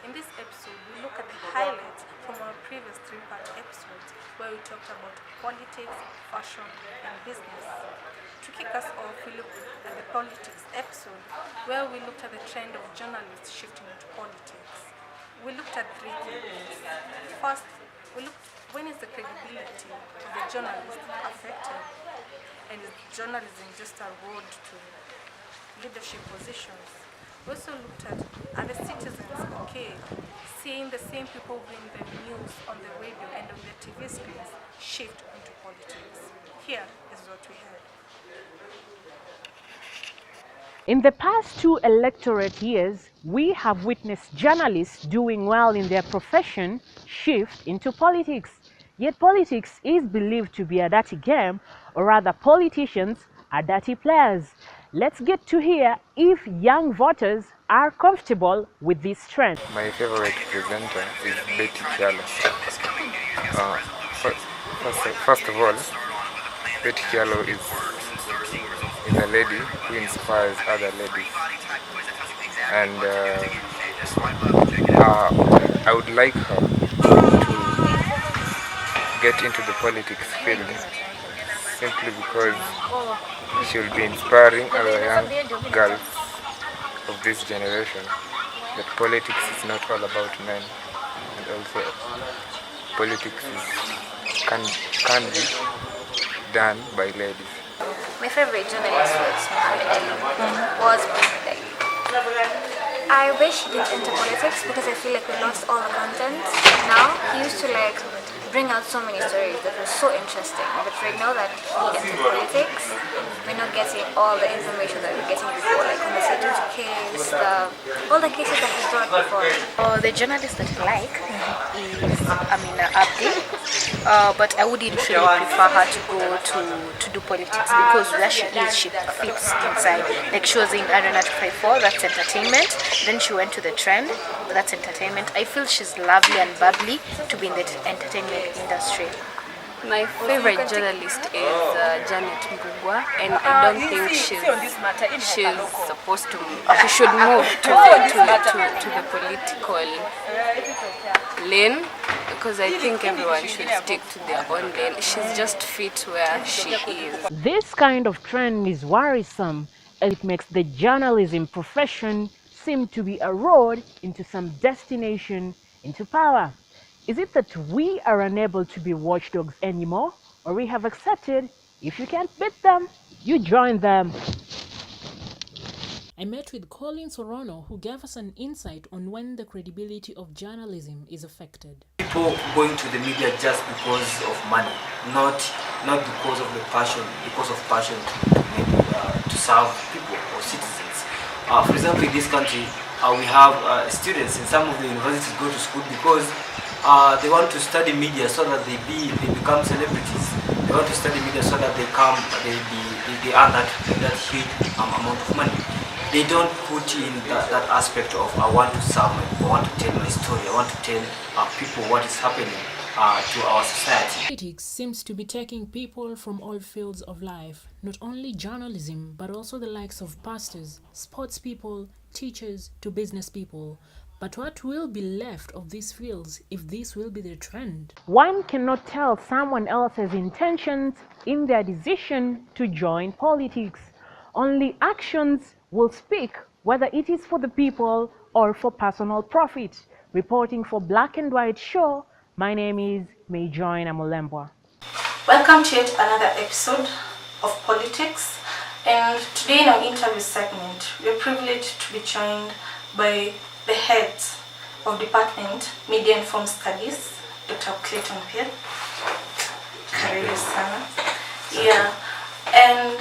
In this episode, we look at the highlights from our previous three-part episodes where we talked about politics, fashion, and business. To kick us off, we looked at the politics episode where we looked at the trend of journalists shifting into politics. We looked at three things. First, we looked when is the credibility of the journalist affected, and is journalism just a road to leadership positions? We also looked at are the citizens okay seeing the same people win the news on the radio and on their TV screens shift into politics? Here is what we had. In the past 2 electorate years, we have witnessed journalists doing well in their profession shift into politics. Yet politics is believed to be a dirty game, or rather politicians are dirty players. Let's get to hear if young voters are comfortable with this trend. My favorite presenter is Betty Kialo. First of all, Betty Kialo is a lady who inspires other ladies, and I would like her to get into the politics field simply because she will be inspiring other young girls of this generation that politics is not all about men, and also politics can be done by ladies. My favorite journalist was Big. I wish he didn't enter politics because I feel like we lost all the content. Now he used to bring out so many stories that were so interesting. But right now that he entered politics, we're not getting all the information that we were getting before, like on the Seduce case, all the cases that he brought before. The journalist that I like is Amina Abdi, but I wouldn't really prefer her to go to do politics because where she is, she fits inside. Like she was in Arena 254, that's entertainment. Then she went to the Trend, that's entertainment. I feel she's lovely and bubbly to be in the entertainment industry. My favorite journalist is Janet Mbugua, and I don't think she's supposed to. She should move to the political lane because I think everyone should stick to their own lane. She's just fit where she is. This kind of trend is worrisome, and it makes the journalism profession seem to be a road into some destination into power. Is it that we are unable to be watchdogs anymore, or we have accepted if you can't beat them, you join them? I met with Colin Sorono, who gave us an insight on when the credibility of journalism is affected. People going to the media just because of money, not because of the passion, because of passion to serve people or citizens. For example, in this country, we have students in some of the universities go to school because they want to study media so that they become celebrities. They want to study media so that they earn that huge amount of money. They don't put in that aspect of I want to serve, I want to tell my story, I want to tell people what is happening to our society. Politics seems to be taking people from all fields of life, not only journalism, but also the likes of pastors, sports people, teachers, to business people. But what will be left of these fields if this will be the trend? One cannot tell someone else's intentions in their decision to join politics. Only actions will speak whether it is for the people or for personal profit. Reporting for Black and White Show, my name is Mayjoyna Mulembwa. Welcome to yet another episode of Politics, and today in our interview segment, we are privileged to be joined by the heads of Department Media and Film Studies, Dr. Clayton Pierre. Karibu sana. Yeah, and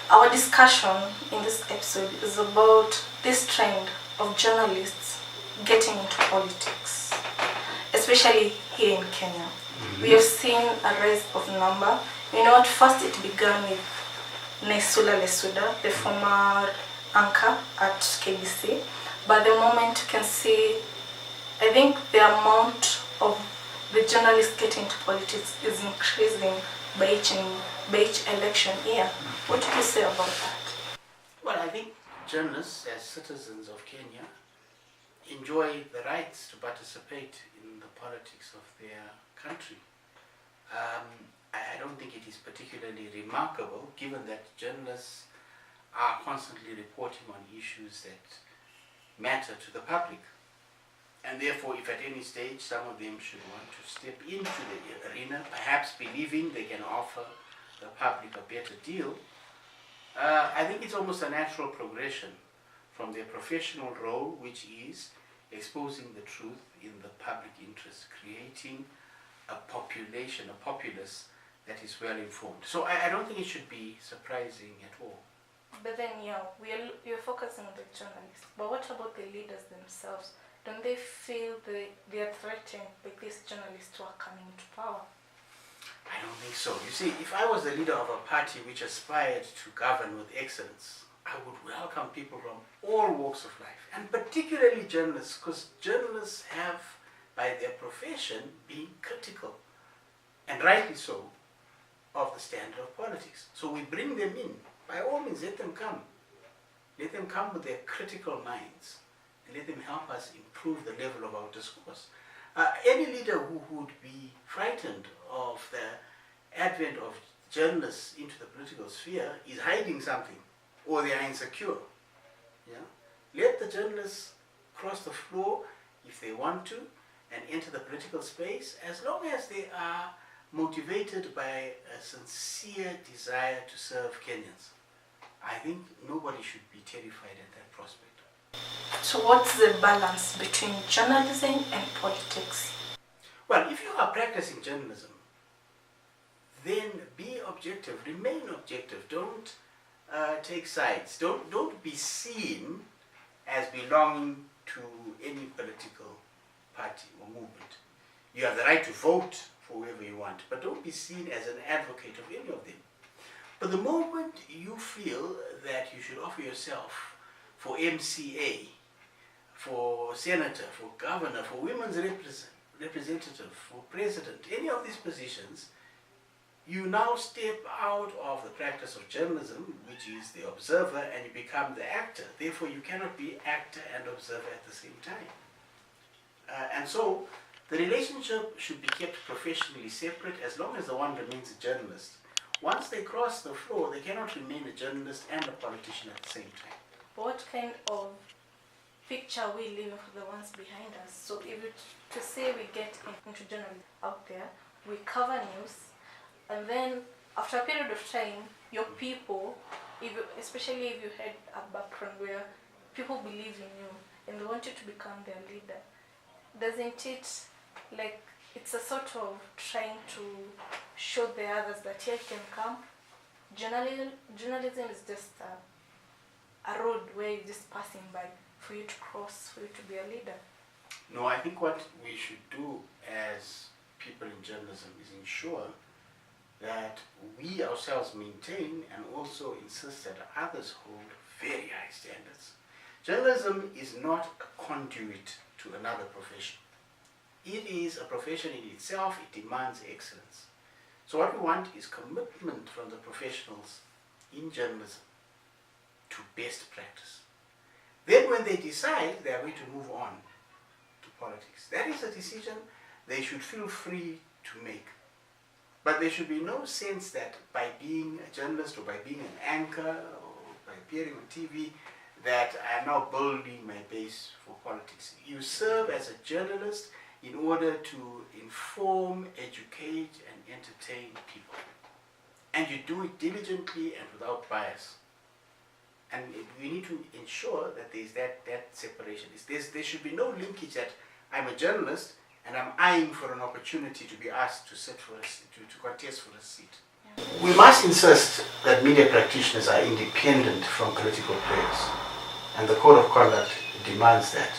our discussion in this episode is about this trend of journalists getting into politics, especially here in Kenya. We have seen a rise of number. You know, at first it began with Naisula Lesuda, the former anchor at KBC. But the moment you can see, I think the amount of the journalists getting into politics is increasing by each election year. What do you say about that? Well, I think journalists as citizens of Kenya, in enjoy the rights to participate in the politics of their country. I don't think it is particularly remarkable, given that journalists are constantly reporting on issues that matter to the public. And therefore, if at any stage some of them should want to step into the arena, perhaps believing they can offer the public a better deal, I think it's almost a natural progression from their professional role, which is exposing the truth in the public interest, creating a population, a populace that is well informed. So I don't think it should be surprising at all. But then, we're focusing on the journalists. But what about the leaders themselves? Don't they feel they are threatened by these journalists who are coming to power? I don't think so. You see, if I was the leader of a party which aspired to govern with excellence, I would welcome people from all walks of life, and particularly journalists, because journalists have, by their profession, been critical, and rightly so, of the standard of politics. So we bring them in. By all means, let them come. Let them come with their critical minds, and let them help us improve the level of our discourse. Any leader who would be frightened of the advent of journalists into the political sphere is hiding something, or they are insecure. Let the journalists cross the floor if they want to and enter the political space, as long as they are motivated by a sincere desire to serve Kenyans. I think nobody should be terrified at that prospect. So what's the balance between journalism and politics? Well, if you are practicing journalism, then be objective, remain objective. Don't take sides. Don't be seen as belonging to any political party or movement. You have the right to vote for whoever you want, but don't be seen as an advocate of any of them. But the moment you feel that you should offer yourself for MCA, for senator, for governor, for women's representative, for president, any of these positions, you now step out of the practice of journalism, which is the observer, and you become the actor. Therefore, you cannot be actor and observer at the same time. And so, the relationship should be kept professionally separate as long as the one remains a journalist. Once they cross the floor, they cannot remain a journalist and a politician at the same time. What kind of picture are we leaving for the ones behind us? So if to say we get into journalism out there, we cover news, and then after a period of time, your people, especially if you had a background where people believe in you and they want you to become their leader, doesn't it, like, it's a sort of trying to show the others that here you can come? Journalism is just a road where you're just passing by for you to cross, for you to be a leader. No, I think what we should do as people in journalism is ensure that we ourselves maintain and also insist that others hold very high standards. Journalism is not a conduit to another profession. It is a profession in itself. It demands excellence. So what we want is commitment from the professionals in journalism to best practice. Then when they decide they are going to move on to politics, that is a decision they should feel free to make. But there should be no sense that by being a journalist or by being an anchor or by appearing on TV, that I am now building my base for politics. You serve as a journalist in order to inform, educate, and entertain people. And you do it diligently and without bias. And we need to ensure that there is that separation. There should be no linkage that I'm a journalist and I'm eyeing for an opportunity to be asked to sit for to contest for a seat. Yeah. We must insist that media practitioners are independent from political players, and the code of conduct demands that.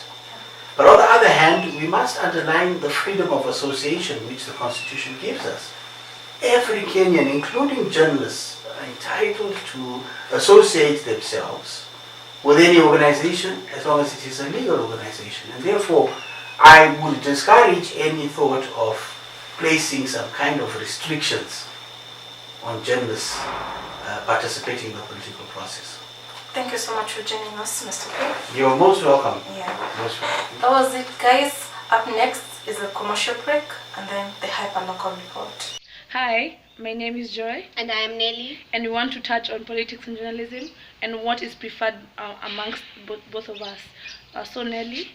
But on the other hand, we must underline the freedom of association which the Constitution gives us. Every Kenyan, including journalists, are entitled to associate themselves with any organization as long as it is a legal organization. And therefore, I would discourage any thought of placing some kind of restrictions on journalists participating in the political process. Thank you so much for joining us, Mr. P. You're most welcome. Yeah. Most welcome. That was it, guys. Up next is a commercial break and then the hyperlocal report. Hi, my name is Joy. And I am Nelly. And we want to touch on politics and journalism and what is preferred amongst both of us. So Nelly?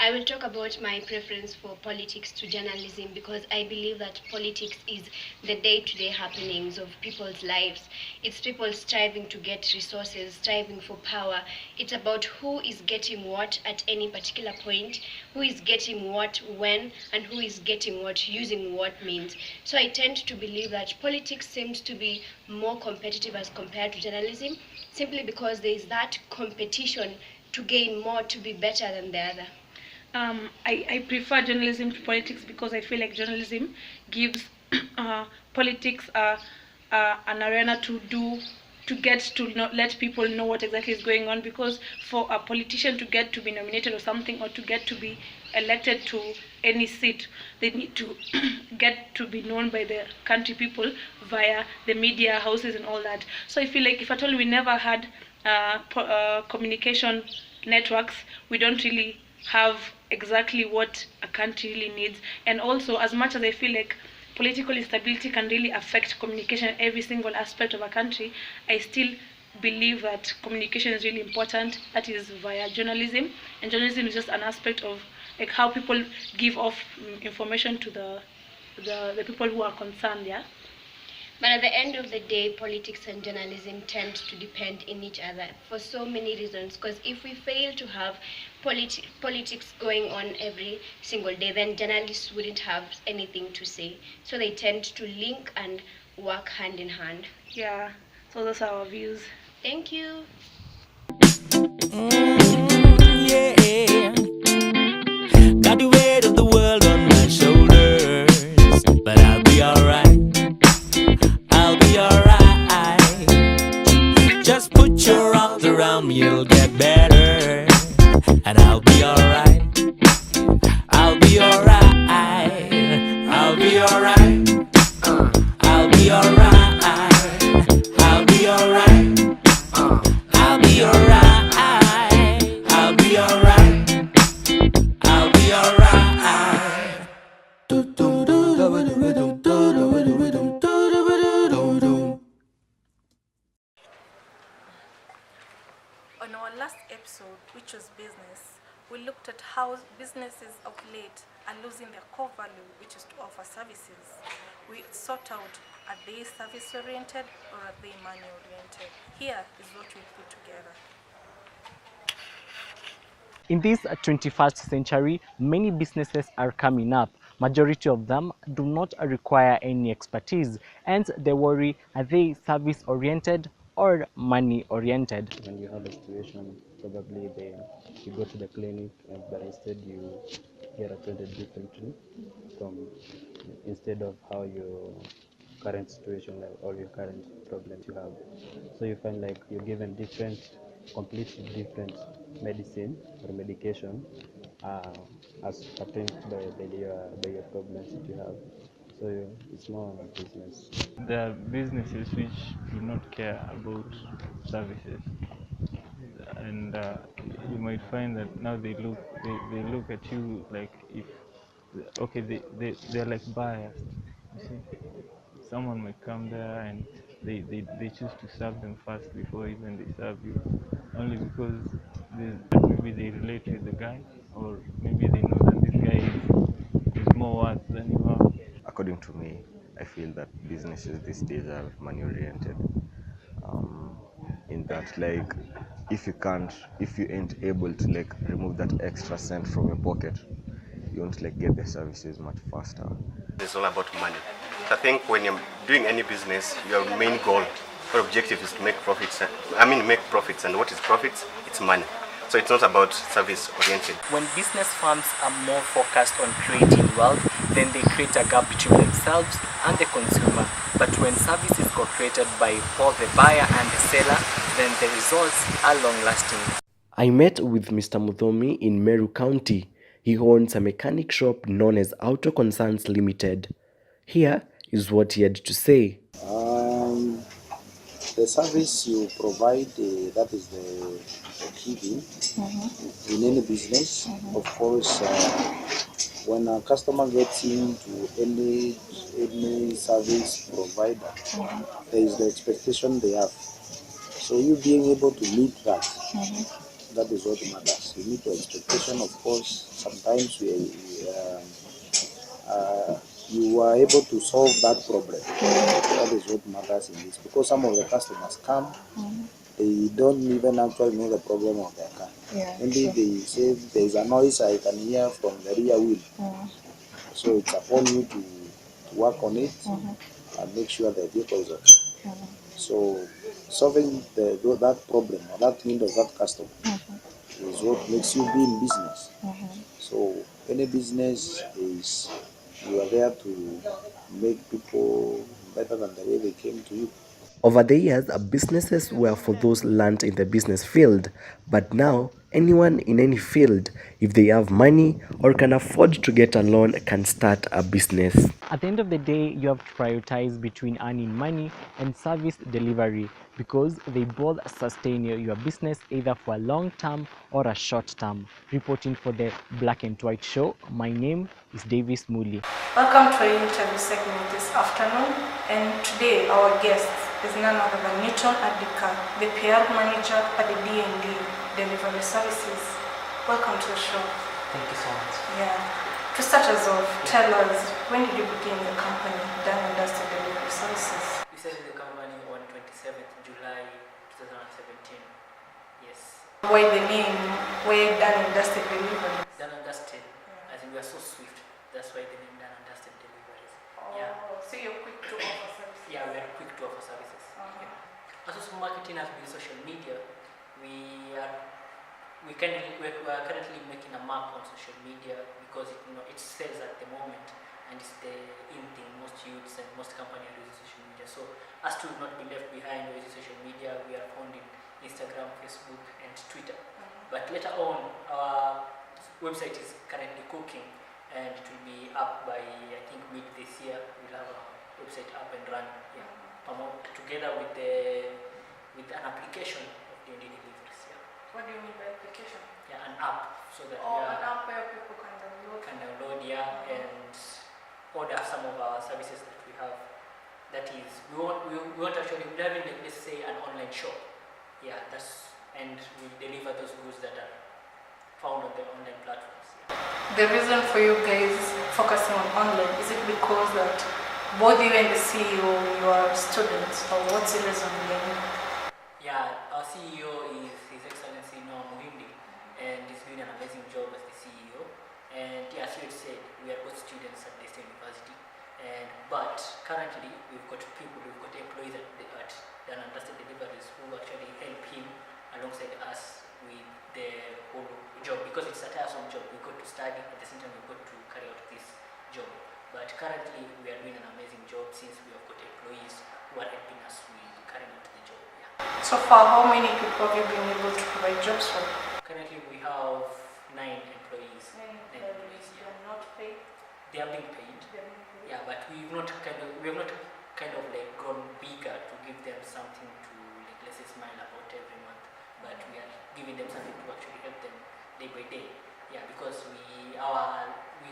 I will talk about my preference for politics to journalism because I believe that politics is the day-to-day happenings of people's lives. It's people striving to get resources, striving for power. It's about who is getting what at any particular point, who is getting what when, and who is getting what using what means. So I tend to believe that politics seems to be more competitive as compared to journalism, simply because there is that competition to gain more, to be better than the other. I prefer journalism to politics because I feel like journalism gives politics an arena to get to let people know what exactly is going on, because for a politician to get to be nominated or something, or to get to be elected to any seat, they need to get to be known by the country people via the media houses and all that. So I feel like if at all we never had communication networks, we don't really have exactly what a country really needs. And also, as much as I feel like political instability can really affect communication in every single aspect of a country, I still believe that communication is really important. That is via journalism, and journalism is just an aspect of like how people give off information to the people who are concerned. Yeah. But at the end of the day, politics and journalism tend to depend in each other for so many reasons. Because if we fail to have politics going on every single day, then journalists wouldn't have anything to say. So they tend to link and work hand in hand. Yeah, so those are our views. Thank you. Yeah. Got the weight of the world on my shoulders, but I'll be alright. I'll be alright. Just put your arms around me, it'll get better. And I'll be alright. I'll be alright. I'll be alright. I'll be alright. I'll be alright. I'll be alright. I'll be alright. I'll be alright. On our last episode, which was business, we looked at how businesses of late are losing their core value, which is to offer services. We sought out, are they service-oriented or are they money-oriented? Here is what we put together. In this 21st century, many businesses are coming up. Majority of them do not require any expertise, and they worry, are they service-oriented or money-oriented? When you have a situation, probably you go to the clinic, but instead you get attended differently instead of how your current situation or your current problems you have. So you find like you're given completely different medicine or medication as pertains by your problems that you have. So it's more of a business. There are businesses which do not care about services, and you might find that now they look at you like if they're like biased. You see, someone might come there and they choose to serve them first before even they serve you, only because maybe they relate with the guy, or maybe they know that this guy is more worth than you are. According to me, I feel that businesses these days are money oriented. In that, like, if you ain't able to like remove that extra cent from your pocket, you won't like get the services much faster. It's all about money. I think when you're doing any business, your main goal or objective is to make profits. Make profits, and what is profits? It's money. So it's not about service oriented. When business firms are more focused on creating wealth, then they create a gap between themselves and the consumer. But when services are created by both the buyer and the seller, then the results are long-lasting. I met with Mr. Muthomi in Meru County. He owns a mechanic shop known as Auto Concerns Limited. Here is what he had to say. The service you provide, that is the key thing in any business. Of course, when a customer gets into any service provider, there is the expectation they have. So you being able to meet that, that is what matters. You meet your expectation. Of course, sometimes you are able to solve that problem. That is what matters in this, because some of the customers come, they don't even actually know the problem of their car. Maybe they say there is a noise I can hear from the rear wheel. So it's upon you to work on it and make sure the vehicle is okay. So solving that problem or that need of that customer is what makes you be in business. So any business is, you are there to make people better than the way they came to you. Over the years, businesses were for those learned in the business field, but now anyone in any field, if they have money or can afford to get a loan, can start a business. At the end of the day, you have to prioritize between earning money and service delivery, because they both sustain your business either for a long term or a short term. Reporting for the Black and White Show, my name is Davis Muli. Welcome to our interview segment this afternoon, and today our guest is none other than Newton Adika, the PR manager at the D&D Delivery Services. Welcome to the show. Thank you so much. Yeah. To start us off, tell us, when did you begin the company, Dun & Dusted Delivery Services? We started the company on 27th July 2017. Yes. Why the name? Why Dun & Dusted Delivery? Dun & Dusted, as in we are so swift. That's why the name Dun & Dusted Deliveries. Yeah. So you're quick to offer services? Yeah, we are quick to offer services. Yeah. As also marketing has been social media, we are currently making a mark on social media, because it sells at the moment, and it's the in thing. Most youths and most companies are using social media. So as to not be left behind using social media, we are found in Instagram, Facebook, and Twitter. But later on, our website is currently cooking, and it will be up by, I think, mid this year. We'll have a website up and running. Yeah, together with an application of D&D deliveries. Yeah. What do you mean by application? Yeah, an app, so that an app where people can download. And order some of our services that we have. That is, we want actually, we have, let's say, an online shop. Yeah, and we deliver those goods that are found on the online platforms. Yeah. The reason for you guys focusing on online, is it because that both you and the CEO, you are students, or what's the reason behind it? Yeah, our CEO is His Excellency Noah Muhindi, and he's doing an amazing job as the CEO. And yeah, as you said, we are both students at the same university. But currently, we've got employees at Dun & Dusted Deliveries who actually help him alongside us with the whole job, because it's a tiresome job. We've got to study, at the same time we've got to carry out this job. But currently, we are doing an amazing job, since we have got employees who are helping us with carrying out the job. Yeah. So far, how many people have you been able to provide jobs for? Currently, we have 9 employees. 9 employees. They are not paid? They are being paid. Yeah, but we have not like grown bigger to give them something to, like, let's say, smile about every month. But we are giving them something to actually help them day by day. Yeah, because we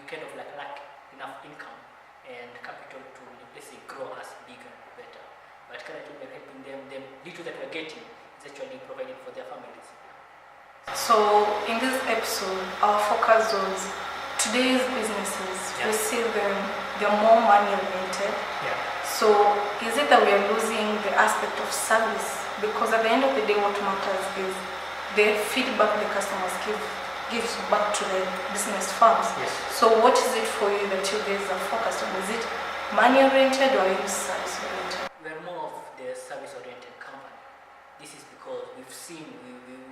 kind of like lack enough income and capital to, let's say, grow us bigger, better. But currently we're helping them. The little that we're getting is actually providing for their families. So in this episode, our focus was today's businesses. We see they're more money oriented. Yeah. So is it that we are losing the aspect of service? Because at the end of the day, what matters is the feedback the customers gives back to the business firms. Yes. So what is it for you that you guys are focused on? Is it money oriented or is it service oriented? We're more of the service oriented company. This is because we've seen,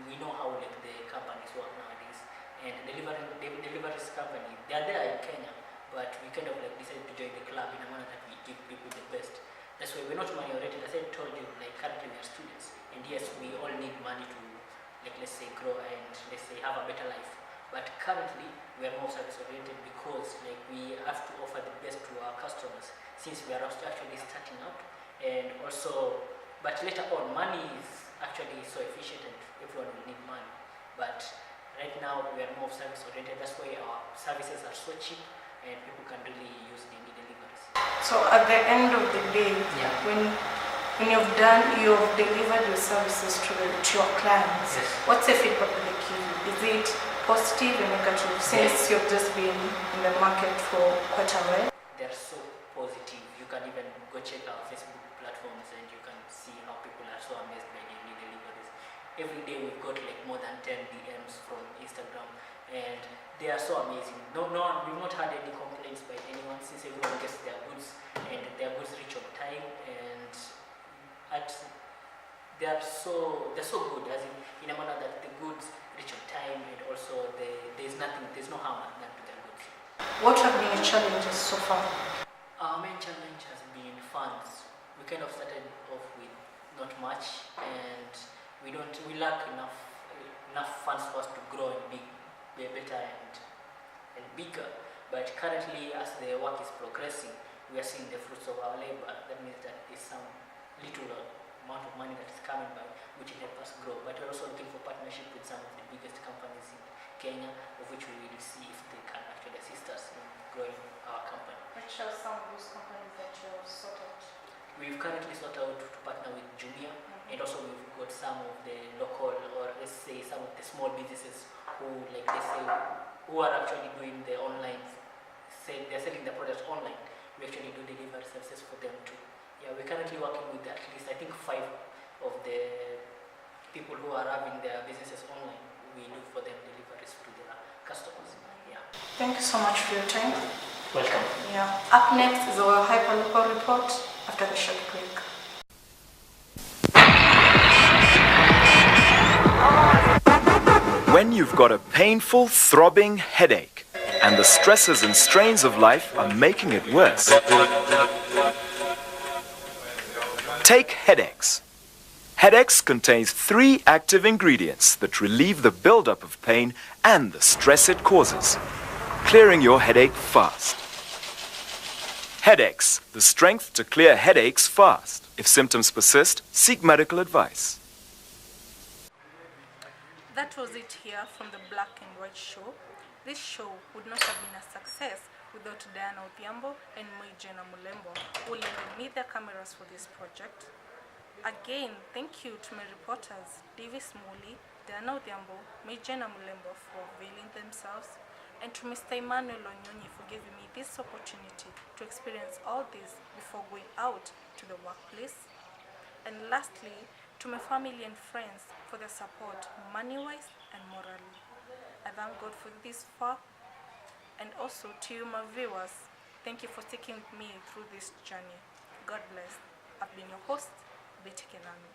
we know how like the companies work nowadays. And deliveries company, they are there in Kenya, but we kind of like decided to join the club in a manner that we give people the best. That's why we're not money oriented. As I told you, like currently we are students, and yes, we all need money to, like, let's say, grow and, let's say, have a better life. But currently we are more service oriented, because like we have to offer the best to our customers, since we are actually starting out. And also But later on, money is actually so efficient and everyone will need money. But right now we are more service oriented. That's why our services are so cheap and people can really use the deliveries. So at the end of the day, when you've delivered your services to your clients, what's the feedback that they give you? Is it positive and negative since you've just been in the market for quite a while? They're so positive. You can even go check our Facebook platforms and you can see how people are so amazed by the deliveries. Every day we've got like more than 10 DMs from Instagram and they are so amazing. We've not had any complaints by anyone since everyone gets their goods and their goods reach on time, and they're so good, as in a manner that the goods reach on time and also there's no harm done to their goods. What have been your challenges so far? Our main challenge has been funds. We kind of started off with not much and we lack enough funds for us to grow and be better and bigger. But currently, as the work is progressing, we are seeing the fruits of our labor. That means that there's some little amount of money that is coming by, which will help us grow. But we're also looking for partnership with some of the biggest companies in Kenya, of which we will see if they can actually assist us in growing our company. Which are some of those companies that you have sorted out? We've currently sorted out to partner with Jumia, and also we've got some of the local, or let's say some of the small businesses who are actually doing the online, they're selling the products online. We actually do delivery services for them too. Yeah, we're currently working with at least, I think, 5 of the people who are having their businesses online. We do for them deliveries to their customers. Yeah. Thank you so much for your time. Welcome. Yeah. Up next is our hyperlocal report after the short break. When you've got a painful, throbbing headache and the stresses and strains of life are making it worse, take Headaches. Headaches contains 3 active ingredients that relieve the buildup of pain and the stress it causes, clearing your headache fast. Headaches, the strength to clear headaches fast. If symptoms persist, seek medical advice. That was it here from the Black and White Show. This show would not have been a success without Diana Odhiambo and Moi-Jenna Mulembo, who lended me their cameras for this project. Again, thank you to my reporters, Davis Muli, Diana Odhiambo, Moi-Jenna Mulembo for availing themselves, and to Mr. Emmanuel Onyonyi for giving me this opportunity to experience all this before going out to the workplace. And lastly, to my family and friends for their support, money-wise and morally. I thank God for this far, and also to you, my viewers, thank you for sticking with me through this journey. God bless. I've been your host, Betty Kenami.